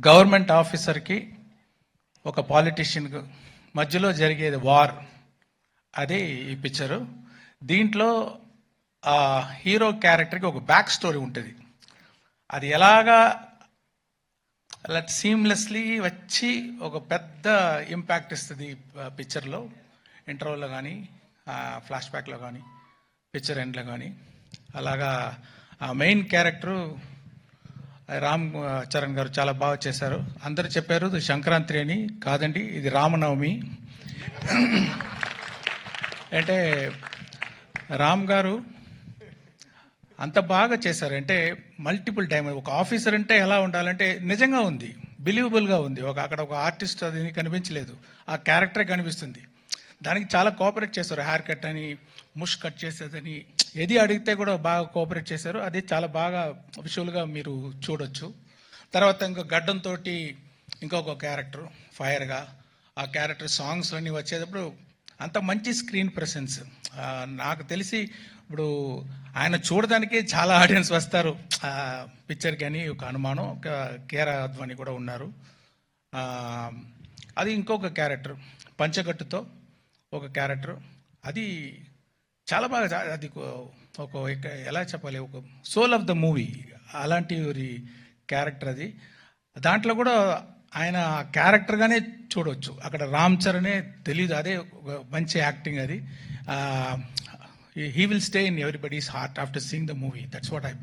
Government ఆఫీసర్కి ఒక పాలిటిషియన్కు మధ్యలో జరిగేది వార్, అదే ఈ పిక్చరు. దీంట్లో ఆ హీరో క్యారెక్టర్కి ఒక బ్యాక్ స్టోరీ ఉంటుంది. అది ఎలాగా అలా సీమ్లెస్లీ వచ్చి ఒక పెద్ద ఇంపాక్ట్ ఇస్తుంది పిక్చర్లో, ఇంటర్వల్లో కానీ ఫ్లాష్ బ్యాక్లో కానీ పిక్చర్ ఎండ్లో కానీ. అలాగా ఆ మెయిన్ క్యారెక్టరు రామ్ చరణ్ గారు చాలా బాగా చేశారు. అందరు చెప్పారు ఇది సంక్రాంతి అని, కాదండి ఇది రామనవమి. అంటే రామ్ గారు అంత బాగా చేశారు. అంటే మల్టిపుల్ టైం ఒక ఆఫీసర్ అంటే ఎలా ఉండాలంటే నిజంగా ఉంది, బిలీవబుల్గా ఉంది. అక్కడ ఒక ఆర్టిస్ట్ అది కనిపించలేదు, ఆ క్యారెక్టరే కనిపిస్తుంది. దానికి చాలా కోఆపరేట్ చేశారు. హెయిర్ కట్ అని, ముష్ కట్ చేసేదని, ఏది అడిగితే కూడా బాగా కోఆపరేట్ చేశారు. అది చాలా బాగా విజువల్గా మీరు చూడొచ్చు. తర్వాత ఇంకో గడ్డంతో ఇంకొక క్యారెక్టర్ ఫైర్గా, ఆ క్యారెక్టర్ సాంగ్స్ అన్నీ వచ్చేటప్పుడు అంత మంచి స్క్రీన్ ప్రెసెన్స్. నాకు తెలిసి ఇప్పుడు ఆయన చూడడానికే చాలా ఆడియన్స్ వస్తారు పిక్చర్కి అని ఒక అనుమానం. ఒక కేరా అద్వాని కూడా ఉన్నారు. అది ఇంకొక క్యారెక్టర్ పంచగట్టుతో ఒక క్యారెక్టర్, అది చాలా బాగా, అది ఒక ఎలా చెప్పాలి, ఒక సోల్ ఆఫ్ ద మూవీ అలాంటి క్యారెక్టర్ అది. దాంట్లో కూడా ఆయన క్యారెక్టర్గానే చూడవచ్చు. అక్కడ రామ్ చరణే తెలీదు, అదే ఒక మంచి యాక్టింగ్ అది. He will stay in everybody's heart after seeing the movie. That's what I believe.